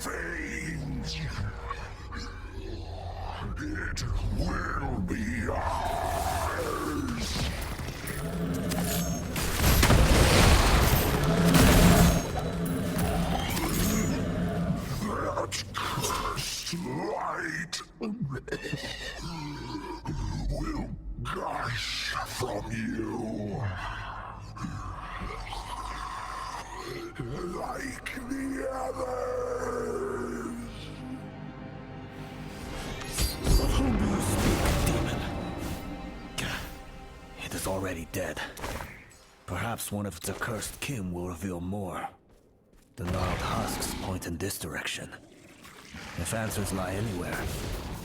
veins. It will be ours. That cursed light will gush from you. Like the others. Whom do you speak, demon? It is already dead. Perhaps one of its accursed kin will reveal more. The gnarled husks point in this direction. If answers lie anywhere,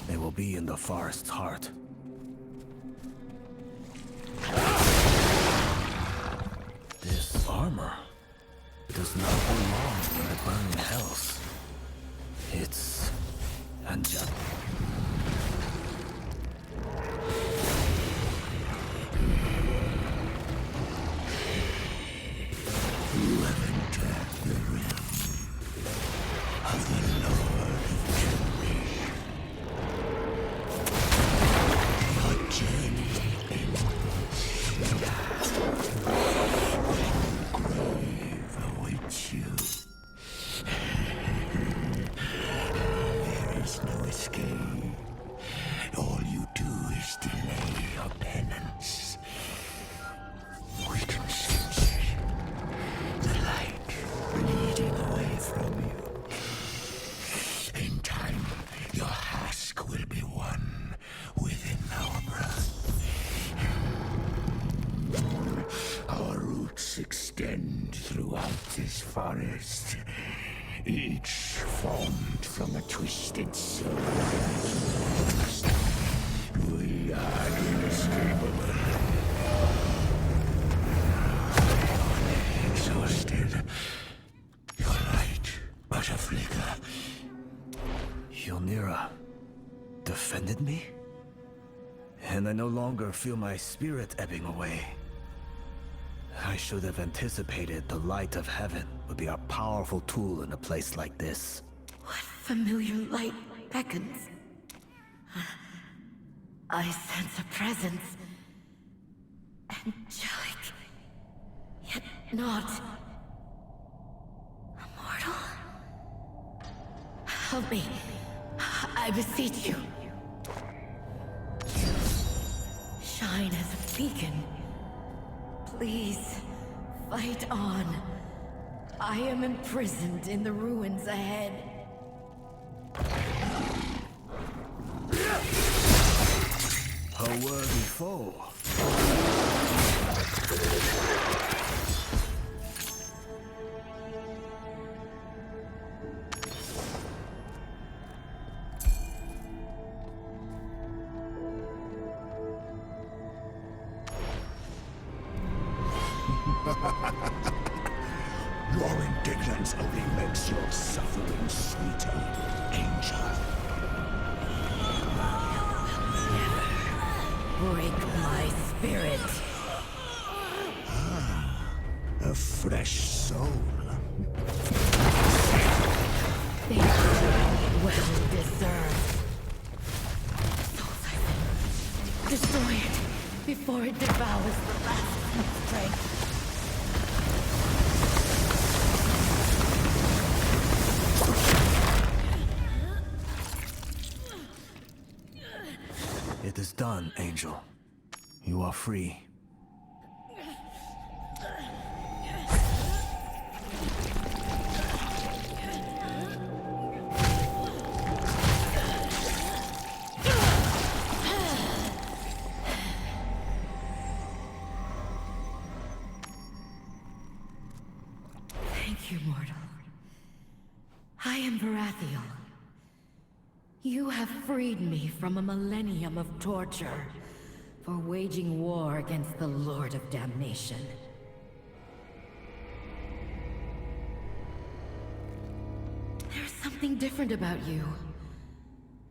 they will be in the forest's heart. This armor does not belong in the burning hells. It's angelic. You have entered the realm of the Lord of Fury. Your journey ends. Grave awaits you. There is no escape. All you do is delay your penance. We can sense it. The light bleeding away from you. In time, your husk will be one within our breath. Our roots extend throughout this forest, each formed from a twisted soul. We are inescapable. Exhausted, your light but a flicker. Yulnira defended me? And I no longer feel my spirit ebbing away. I should have anticipated the light of heaven would be a powerful tool in a place like this. What familiar light beckons? I sense a presence. Angelic, yet not immortal. Help me, I beseech you. Shine as a beacon. Please, fight on. I am imprisoned in the ruins ahead. A worthy foe. Your indignance only makes your suffering sweeter, angel. Break my spirit. A fresh soul. They well deserved. Soul siphon. Destroy it before it devours the last of its strength. It is done, Angel. You are free. Thank you, mortal. I am Berathiel. You have freed me from a millennium of torture for waging war against the Lord of Damnation. There's something different about you.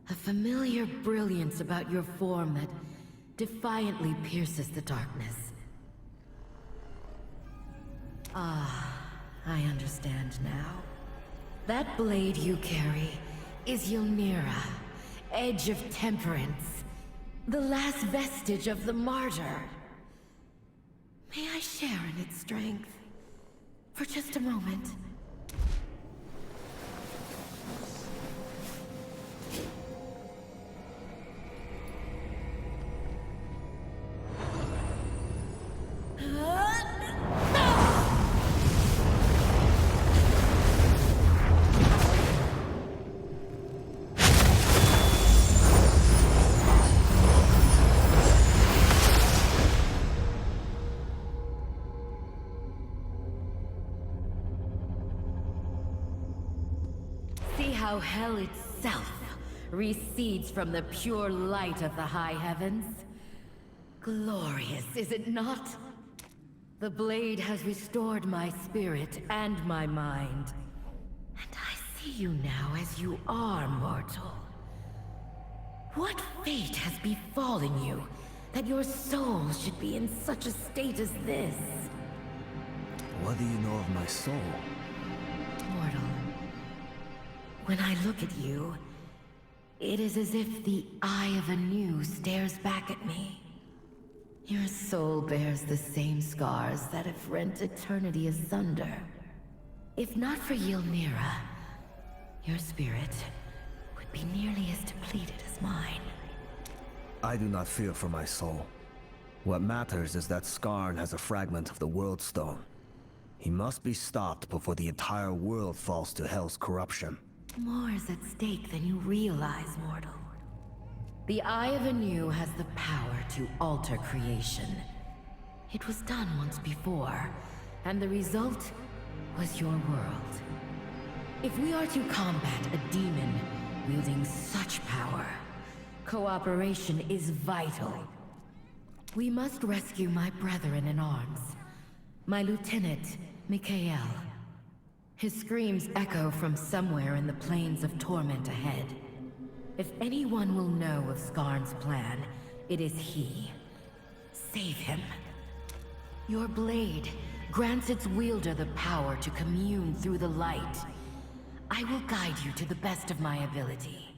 A familiar brilliance about your form that defiantly pierces the darkness. Ah, I understand now. That blade you carry is Ylnira, edge of temperance, the last vestige of the martyr. May I share in its strength? For just a moment. See how hell itself recedes from the pure light of the high heavens? Glorious, is it not? The blade has restored my spirit and my mind. And I see you now as you are, mortal. What fate has befallen you that your soul should be in such a state as this? What do you know of my soul? Mortal. When I look at you, it is as if the eye of Anu stares back at me. Your soul bears the same scars that have rent eternity asunder. If not for Ylnira, your spirit would be nearly as depleted as mine. I do not fear for my soul. What matters is that Skarn has a fragment of the World Stone. He must be stopped before the entire world falls to Hell's corruption. More is at stake than you realize, mortal. The Eye of Anu has the power to alter creation. It was done once before, and the result was your world. If we are to combat a demon wielding such power, cooperation is vital. We must rescue my brethren in arms. My lieutenant, Mikael. His screams echo from somewhere in the plains of torment ahead. If anyone will know of Skarn's plan, it is he. Save him. Your blade grants its wielder the power to commune through the light. I will guide you to the best of my ability.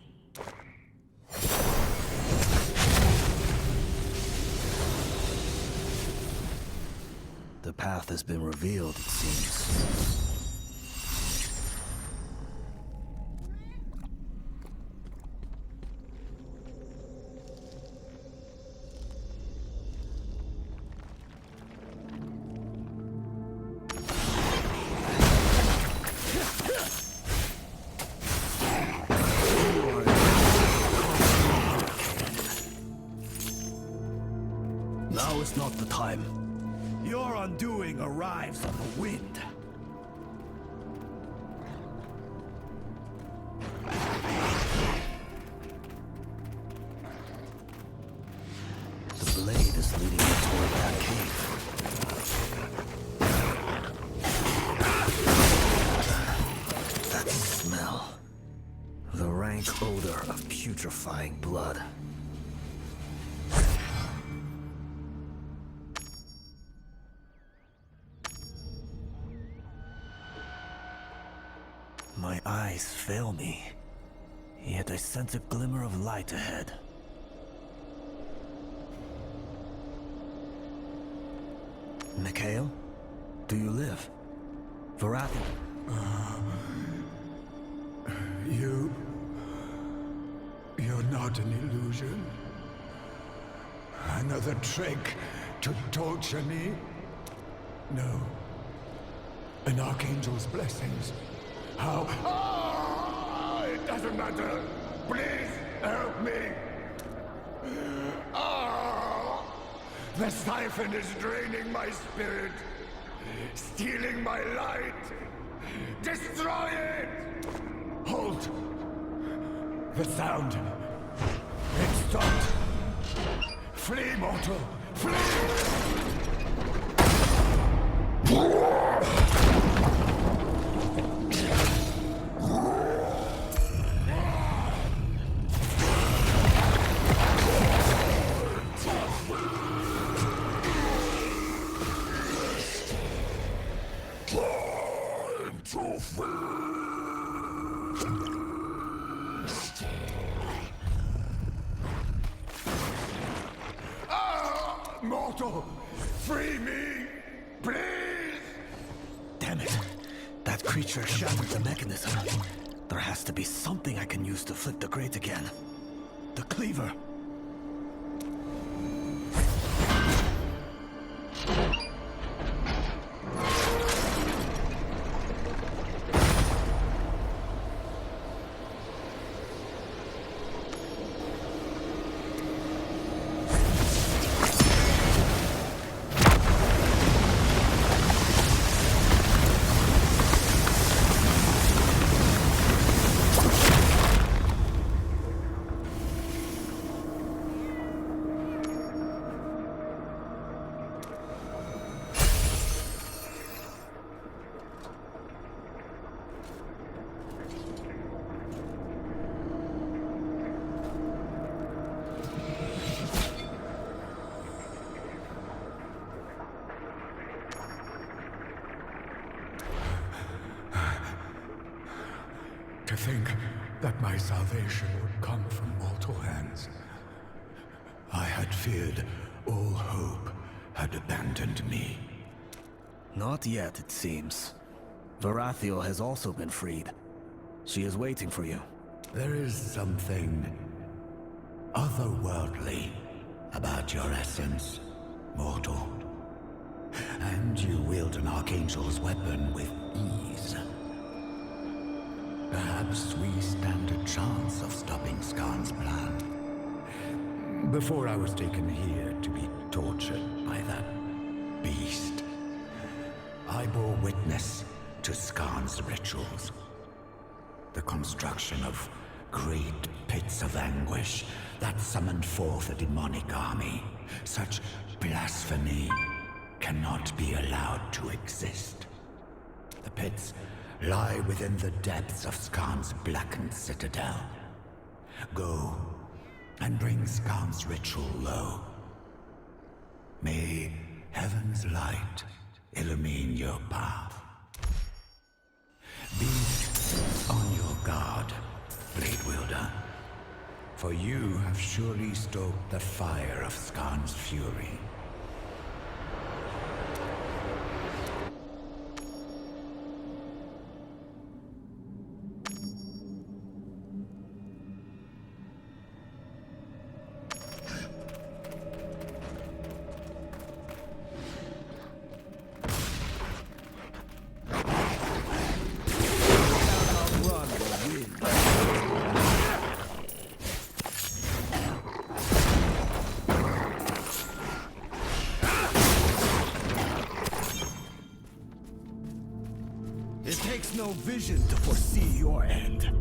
The path has been revealed, it seems. Now is not the time. Your undoing arrives on the wind. The blade is leading me toward that cave. That smell. The rank odor of putrefying blood. My eyes fail me, yet I sense a glimmer of light ahead. Mikael? Do you live? Varathi? You're not an illusion. Another trick to torture me? No. An archangel's blessings. How? Ah, it doesn't matter. Please help me. Ah, the siphon is draining my spirit, stealing my light. Destroy it! Halt! The sound. It stopped. Flee, mortal. Flee! Time to feed! Mortal! Free me! Please! Damn it. That creature shattered the mechanism. There has to be something I can use to flip the grate again. The cleaver. To think that my salvation would come from mortal hands. I had feared all hope had abandoned me. Not yet, it seems. Verathiel has also been freed. She is waiting for you. There is something otherworldly about your essence, mortal. And you wield an archangel's weapon with ease. Perhaps we stand a chance of stopping Skarn's plan. Before I was taken here to be tortured by that beast, I bore witness to Skarn's rituals. The construction of great pits of anguish that summoned forth a demonic army. Such blasphemy cannot be allowed to exist. The pits lie within the depths of Skarn's blackened citadel. Go and bring Skarn's ritual low. May heaven's light illumine your path. Be on your guard, Blade Wielder, for you have surely stoked the fire of Skarn's fury. It takes no vision to foresee your end.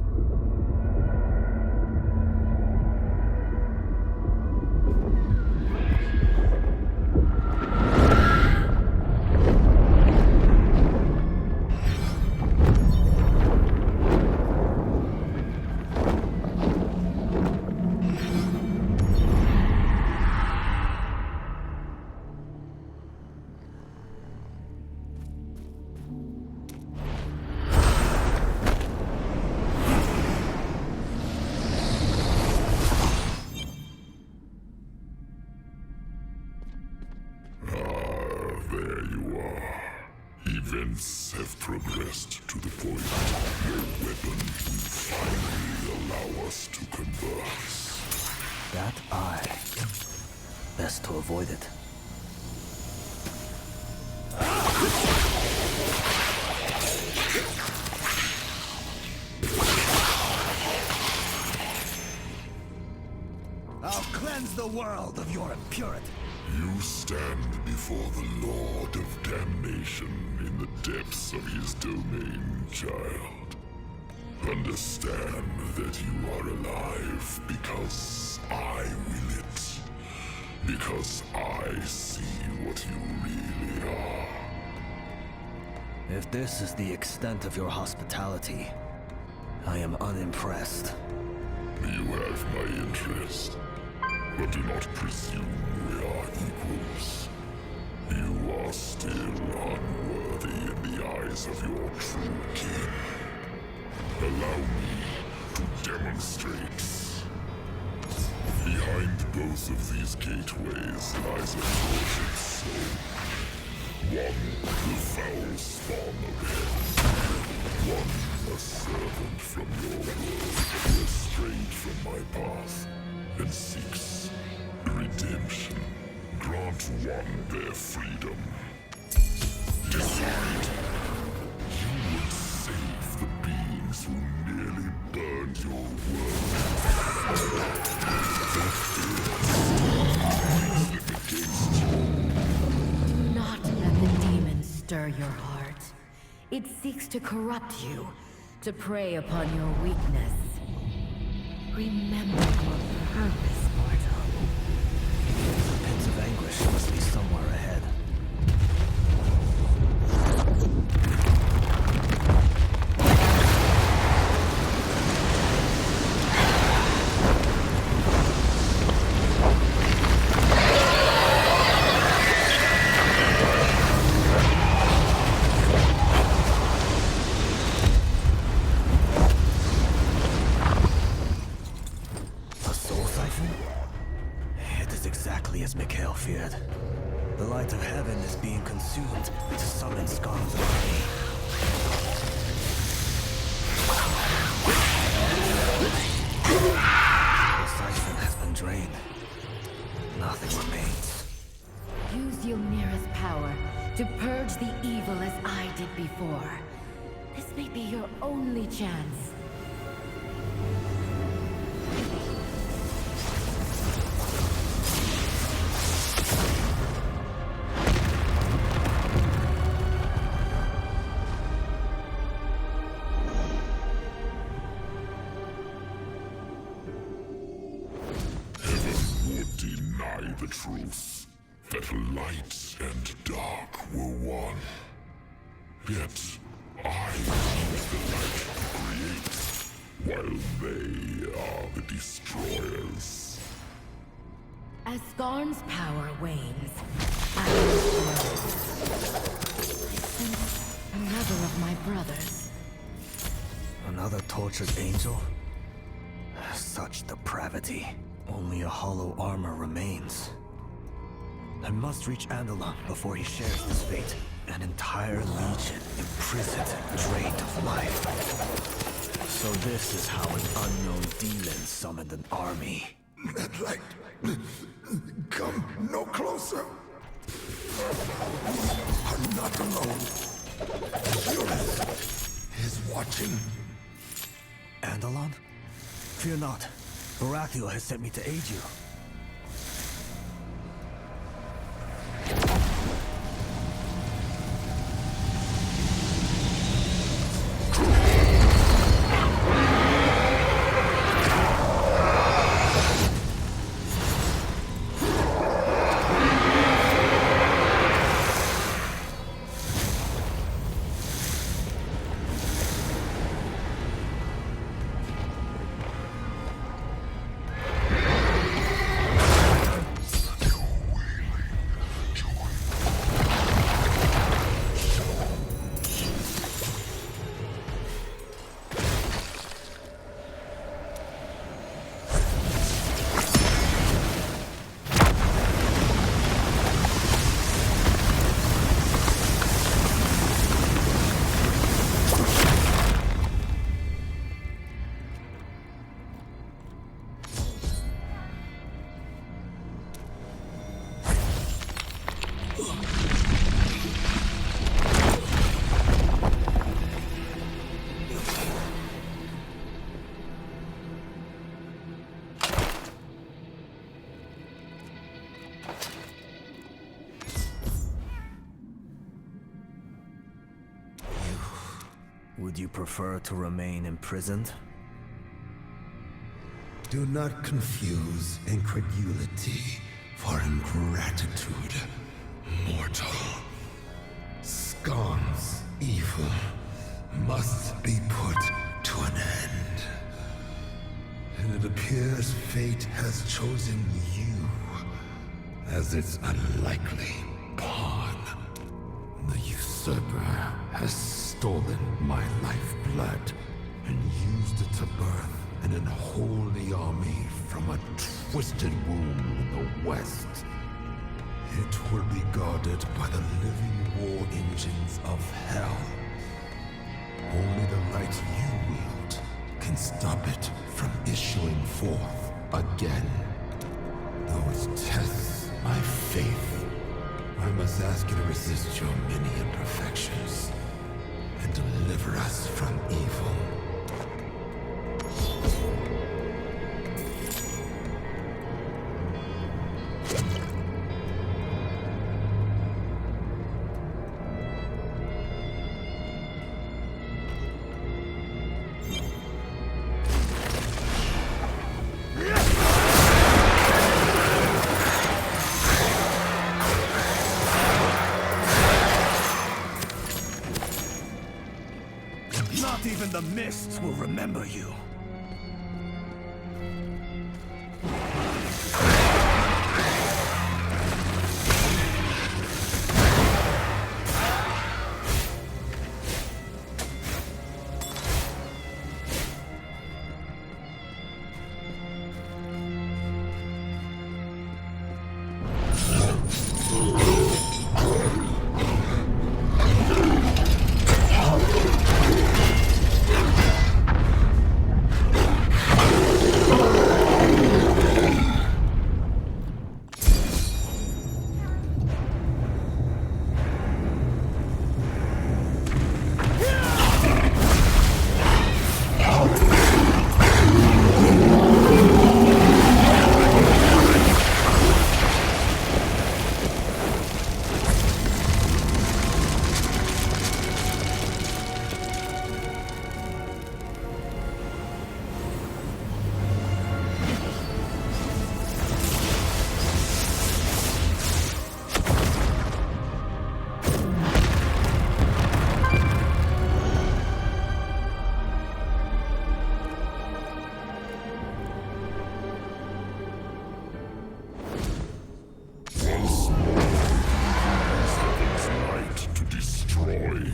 Events have progressed to the point your weapon will finally allow us to converse. That eye. Best to avoid it. I'll cleanse the world of your impurity. You stand before the Lord of Damnation in the depths of his domain, child. Understand that you are alive because I will it. Because I see what you really are. If this is the extent of your hospitality, I am unimpressed. You have my interest. But do not presume we are equals. You are still unworthy in the eyes of your true king. Allow me winding straits. Behind both of these gateways lies a tortured soul. One, the foul spawn of hell. One, a servant from your world who has strayed from my path and seeks redemption. Grant one their freedom. Decide. You will save the beings who nearly burned your world. Their fears against you. Do not let the demon stir your heart. It seeks to corrupt you, to prey upon your weakness. Remember your purpose, mortal. The pits of anguish must be somewhere ahead. The light of heaven is being consumed to summon Skarn's army. The siphon has been drained. Nothing remains. Use Ymira's power to purge the evil as I did before. This may be your only chance. The truth that light and dark were one. Yet I use the light to create, while they are the destroyers. As Skarn's power wanes, I will grow. I sense another of my brothers. Another tortured angel? Such depravity. Only a hollow armor remains. I must reach Andalon before he shares his fate. An entire legion imprisoned and drained of life. So this is how an unknown demon summoned an army. That light. Come no closer. I'm not alone. Eurus is watching. Andalon? Fear not. Berathiel has sent me to aid you. Would you prefer to remain imprisoned? Do not confuse incredulity for ingratitude, mortal. Skarn's evil must be put to an end. And it appears fate has chosen you as its unlikely pawn. The usurper has stolen my lifeblood and used it to birth an unholy army from a twisted womb in the west. It will be guarded by the living war engines of hell. Only the light you wield can stop it from issuing forth again. Though it tests my faith, I must ask you to resist your many imperfections and deliver us from evil. Not even the mists will remember you.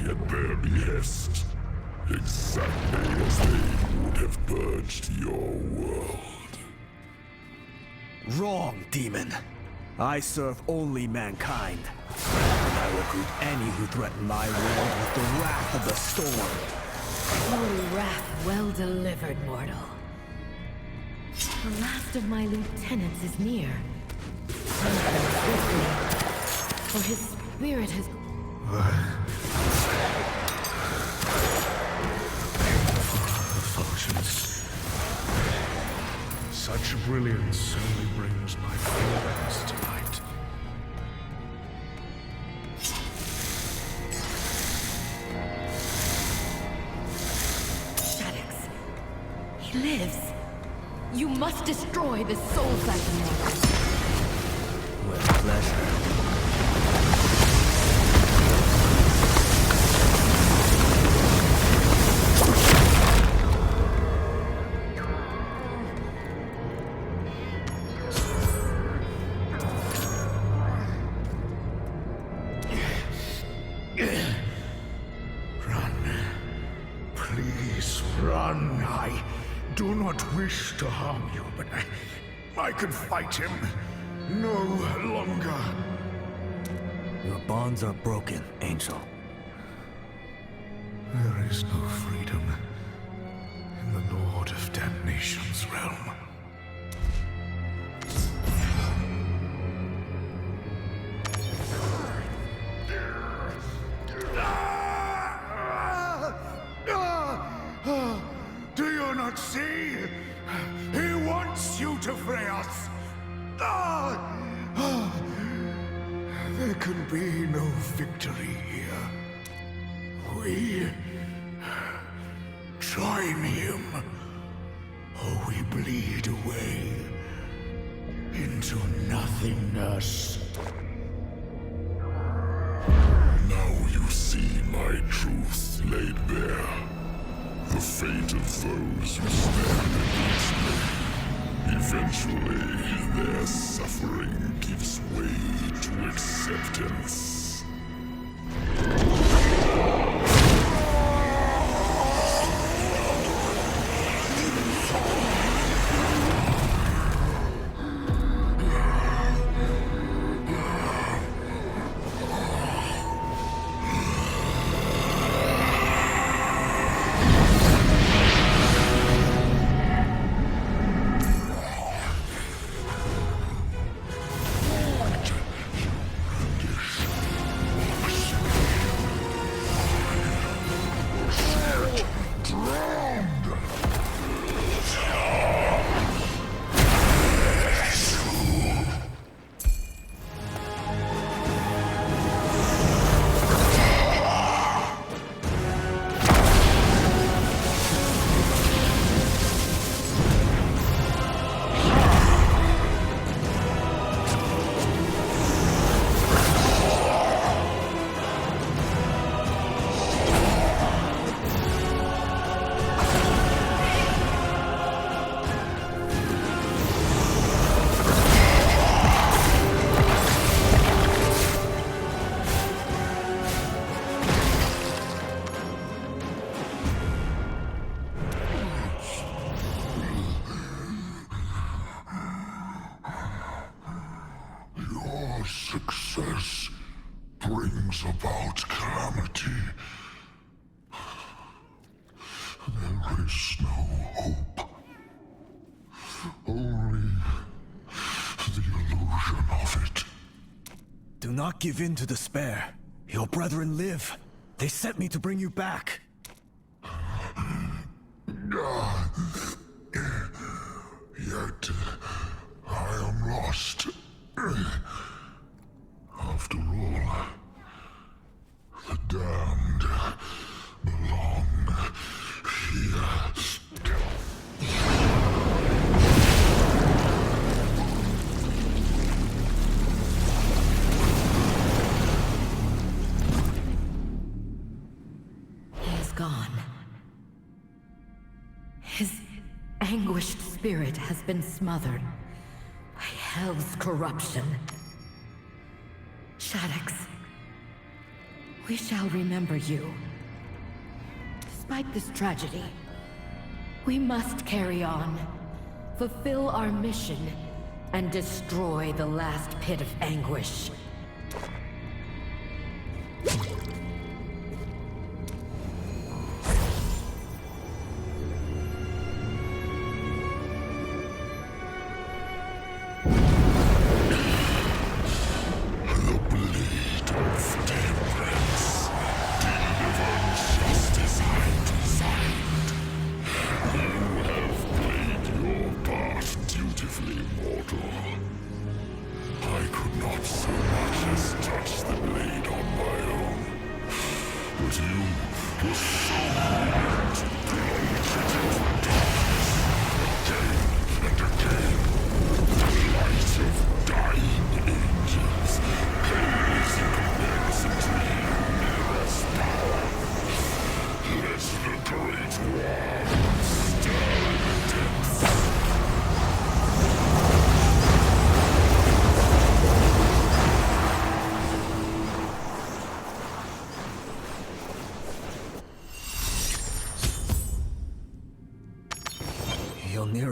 At their behest, exactly as they would have purged your world. Wrong, demon. I serve only mankind. I will greet any who threaten my world with the wrath of the storm. Holy wrath well delivered, mortal. The last of my lieutenants is near. Come swiftly, for his spirit has... Effulgence. Such brilliance only brings my feelings to light. Shaddix. He lives. You must destroy the soul cycle. With pleasure. Run. I do not wish to harm you, but I can fight him no longer. Your bonds are broken, Angel. There is no freedom in the Lord of Damnation's realm. Do you not see? He wants you to free us. There can be no victory here. We join him, or we bleed away into nothingness. Now you see my truth laid bare. The fate of those who stand against me. Eventually, their suffering gives way to acceptance. process brings about calamity. There is no hope. Only the illusion of it. Do not give in to despair. Your brethren live. They sent me to bring you back. Yet I am lost. After all, the damned belong here. He is gone. His anguished spirit has been smothered by hell's corruption. Shaddix, we shall remember you. Despite this tragedy, we must carry on, fulfill our mission, and destroy the last pit of anguish.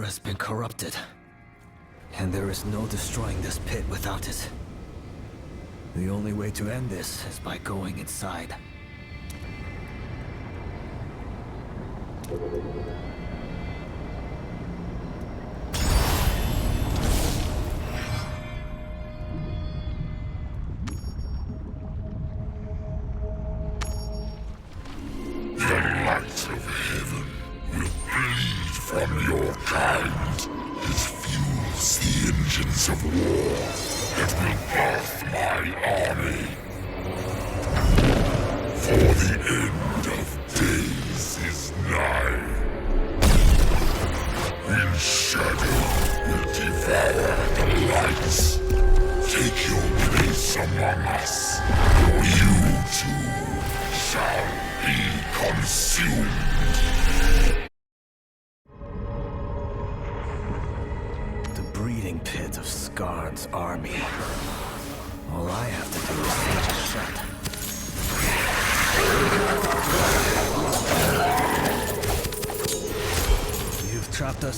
Has been corrupted, and there is no destroying this pit without it. The only way to end this is by going inside.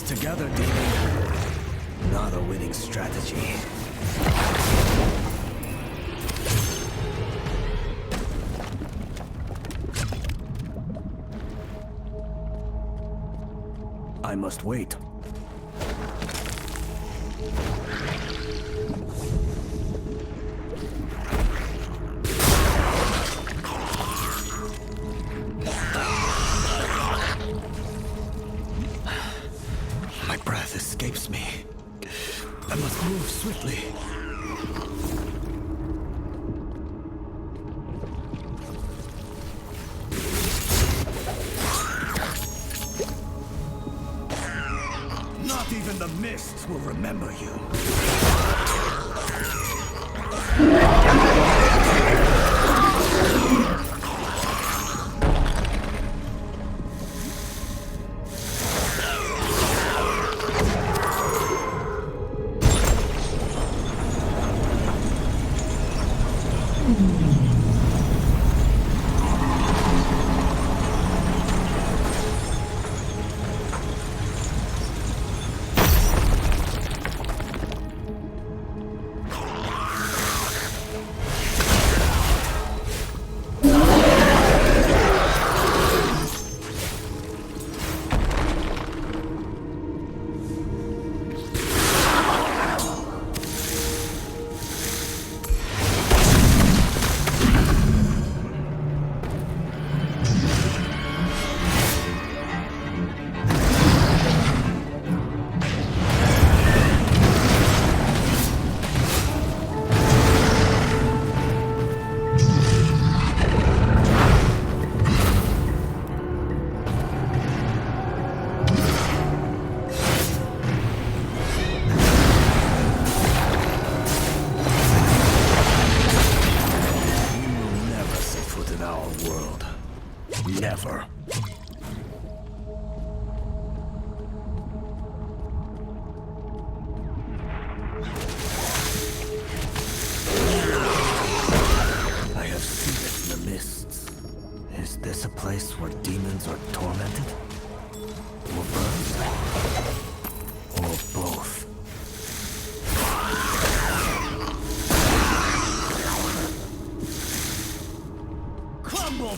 Together, demon. Not a winning strategy. I must wait. Escapes me. I must move swiftly. Not even the mist will remember you.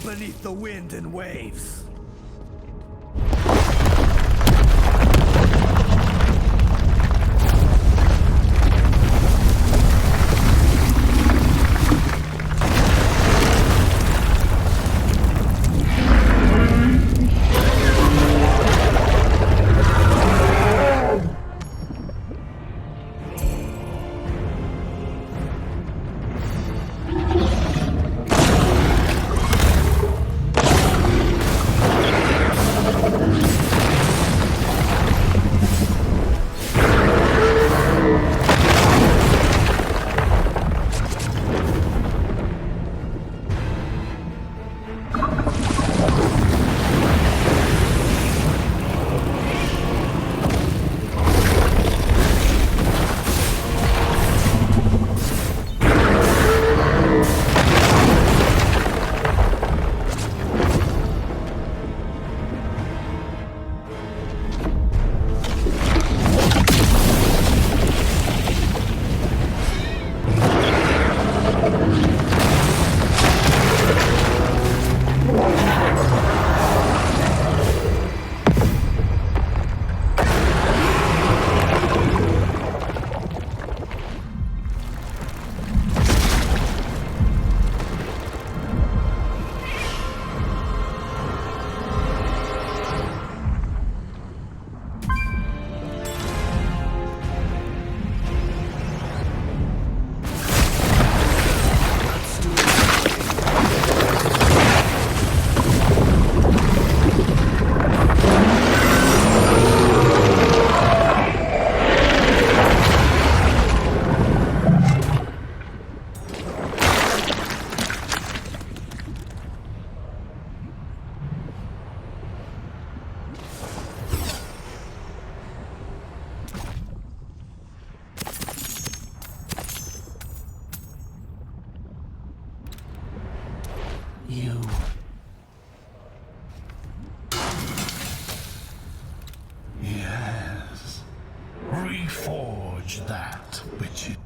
beneath the wind and waves. You. Yes. Reforge that which it.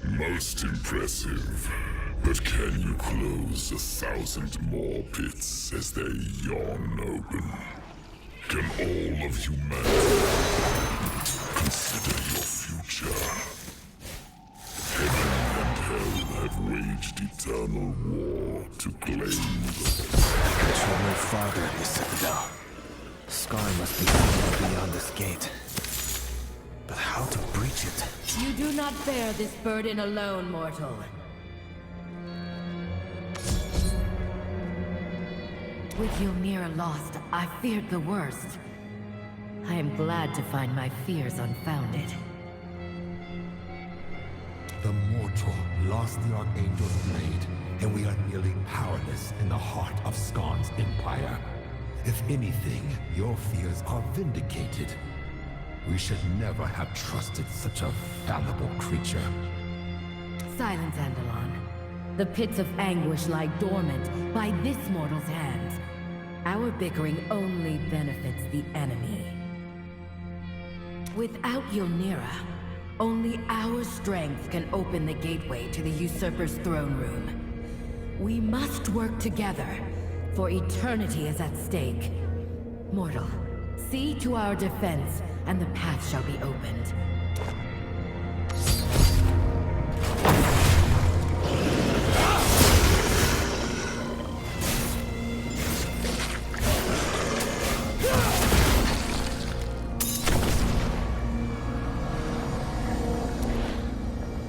Most impressive. But can you close 1,000 more pits as they yawn open? Can all of humanity consider your future? Heaven and hell have waged eternal war to claim the... Control no farther in the Citadel. Scar must be somewhere beyond this gate. But how to breach it? You do not bear this burden alone, mortal. With Ylnira lost, I feared the worst. I am glad to find my fears unfounded. The mortal lost the Archangel's blade, and we are nearly powerless in the heart of Skarn's empire. If anything, your fears are vindicated. We should never have trusted such a fallible creature. Silence, Andalon. The pits of anguish lie dormant by this mortal's hands. Our bickering only benefits the enemy. Without Ylnira, only our strength can open the gateway to the usurper's throne room. We must work together, for eternity is at stake. Mortal, see to our defense, and the path shall be opened.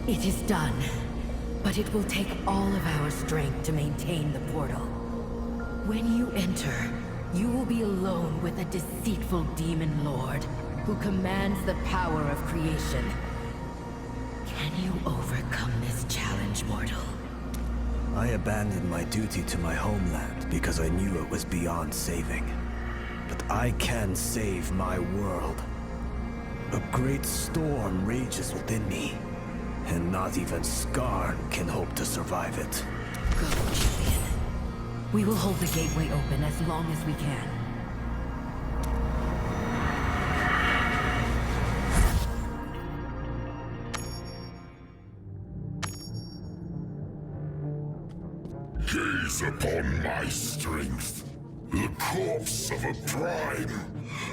It is done, but it will take all of our strength to maintain the portal. When you enter, you will be alone with a deceitful demon lord who commands the power of creation. Can you overcome this challenge, mortal? I abandoned my duty to my homeland because I knew it was beyond saving. But I can save my world. A great storm rages within me, and not even Skarn can hope to survive it. Go, Julian. We will hold the gateway open as long as we can. Gaze upon my strength, the corpse of a prime,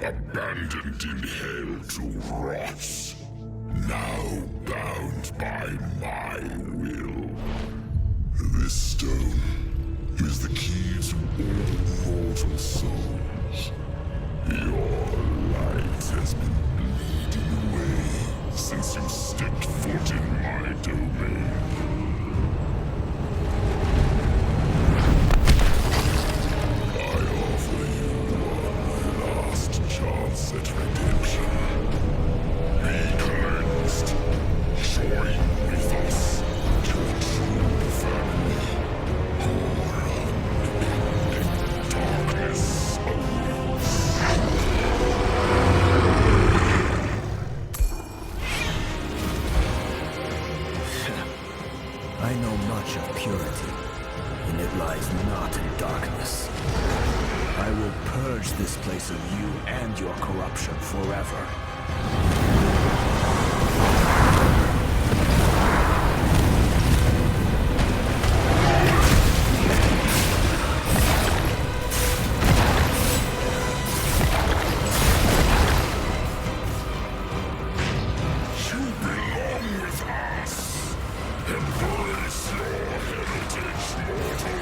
abandoned in hell to rot, now bound by my will. This stone is the key to all mortal souls. Your light has been bleeding away since you stepped foot in my domain. Chance at redemption. Be cleansed. Join with us to a true family. Our unending darkness awaits. I know much of purity, and it lies not in darkness. I will purge this place of you and your corruption forever. You belong with us. Embrace your heritage, mortal.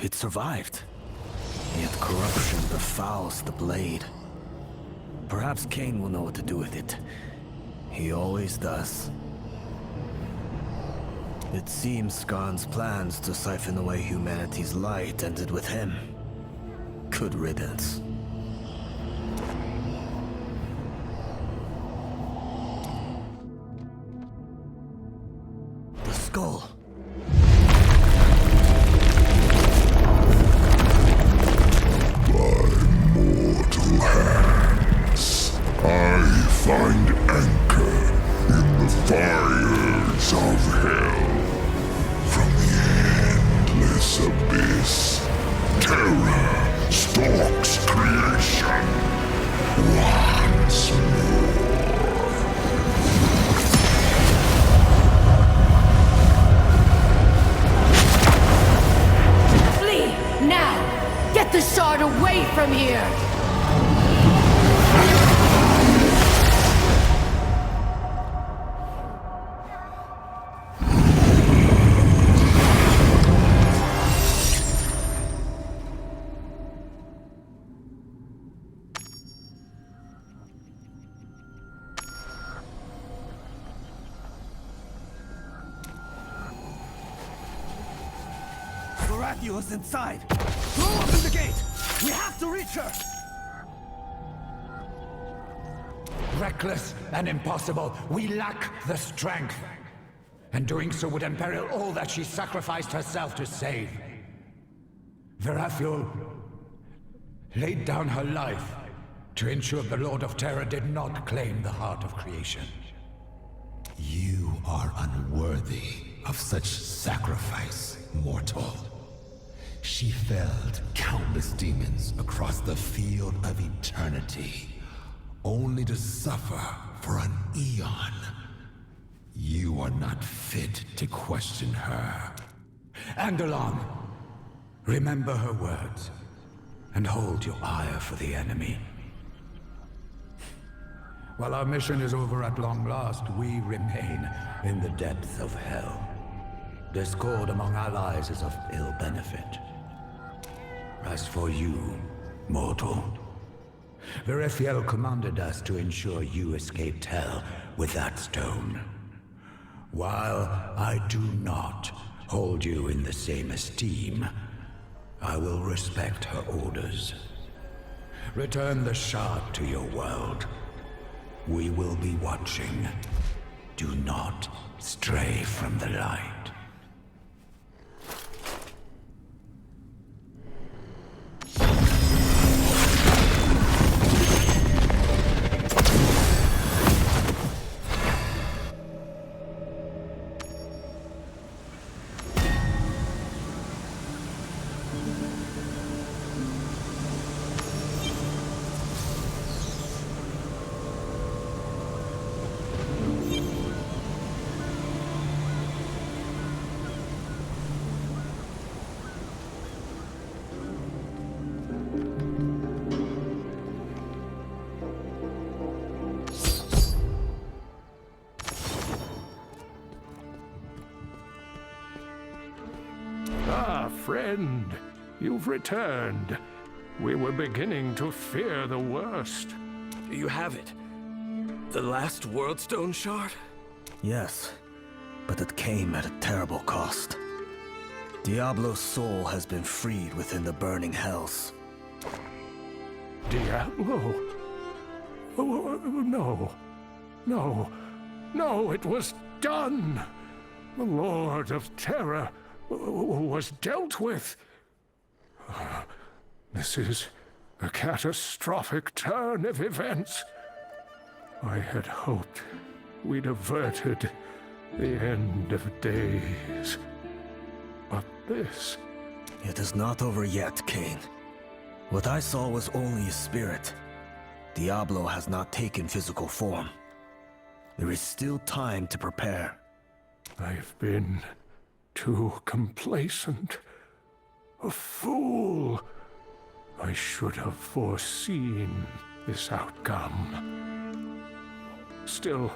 It survived. Yet corruption befouls the blade. Perhaps Cain will know what to do with it. He always does. It seems Skarn's plans to siphon away humanity's light ended with him. Good riddance. The skull. Find anchor in the fires of hell. From the endless abyss, terror stalks creation once more. Flee! Now! Get the shard away from here! Is inside. Throw open the gate. We have to reach her. Reckless and impossible. We lack the strength. And doing so would imperil all that she sacrificed herself to save. Verathiel laid down her life to ensure the Lord of Terror did not claim the heart of creation. You are unworthy of such sacrifice, mortal. She felled countless demons across the field of eternity, only to suffer for an eon. You are not fit to question her. Andalon, remember her words, and hold your ire for the enemy. While our mission is over at long last, we remain in the depths of hell. Discord among allies is of ill benefit. As for you, mortal, Verathiel commanded us to ensure you escaped hell with that stone. While I do not hold you in the same esteem, I will respect her orders. Return the shard to your world. We will be watching. Do not stray from the light. Friend, you've returned. We were beginning to fear the worst. You have it. The last Worldstone shard? Yes, but it came at a terrible cost. Diablo's soul has been freed within the burning hells. Diablo? Oh, no. No, it was done! The Lord of Terror was dealt with. This is a catastrophic turn of events. I had hoped we'd averted the end of days. But this... It is not over yet, Cain. What I saw was only a spirit. Diablo has not taken physical form. There is still time to prepare. I've been too complacent. A fool. I should have foreseen this outcome. Still,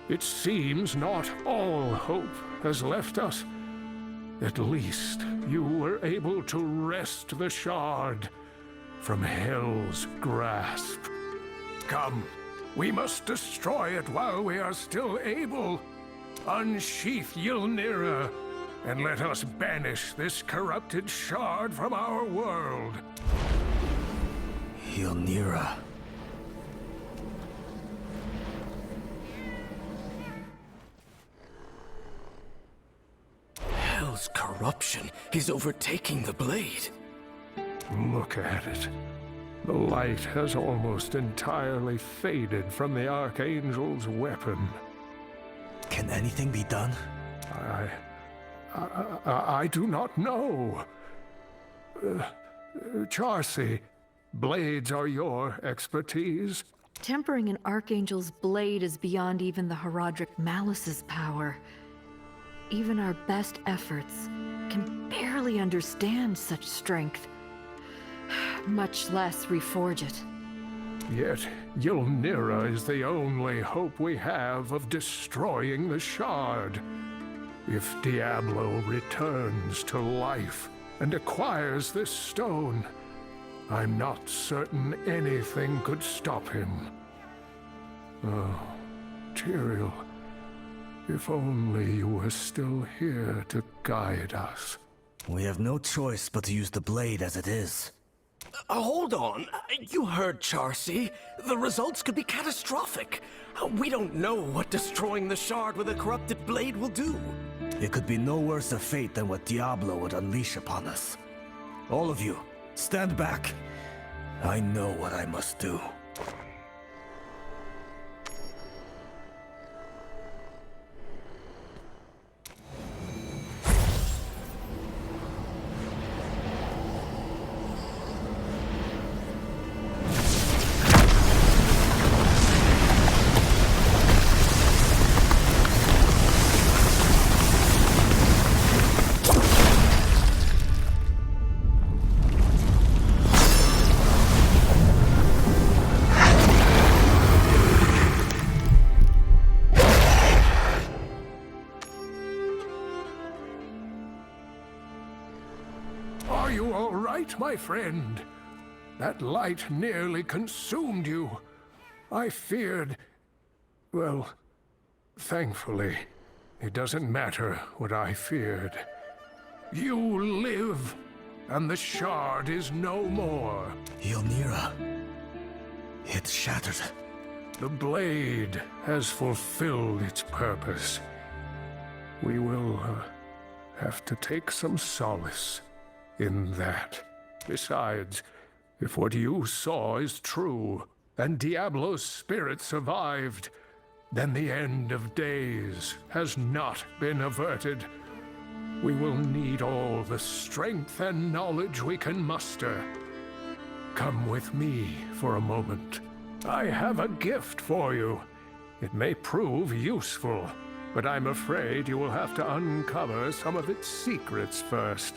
it seems not all hope has left us. At least you were able to wrest the shard from Hell's grasp. Come, we must destroy it while we are still able. Unsheath Ylnira, and let us banish this corrupted shard from our world. Ylnira. Hell's corruption is overtaking the blade. Look at it. The light has almost entirely faded from the Archangel's weapon. Can anything be done? I do not know. Charcy, blades are your expertise. Tempering an Archangel's blade is beyond even the Herodric Malice's power. Even our best efforts can barely understand such strength, much less reforge it. Yet Ylnira is the only hope we have of destroying the shard. If Diablo returns to life and acquires this stone, I'm not certain anything could stop him. Oh, Tyrael, if only you were still here to guide us. We have no choice but to use the blade as it is. Hold on. You heard Charcy. The results could be catastrophic. We don't know what destroying the shard with a corrupted blade will do. It could be no worse a fate than what Diablo would unleash upon us. All of you, stand back. I know what I must do. Are you all right, my friend? That light nearly consumed you. I feared... Well, thankfully, it doesn't matter what I feared. You live, and the shard is no more. Ylnira. It's shattered. The blade has fulfilled its purpose. We will have to take some solace in that. Besides, if what you saw is true, and Diablo's spirit survived, then the end of days has not been averted. We will need all the strength and knowledge we can muster. Come with me for a moment. I have a gift for you. It may prove useful, but I'm afraid you will have to uncover some of its secrets first.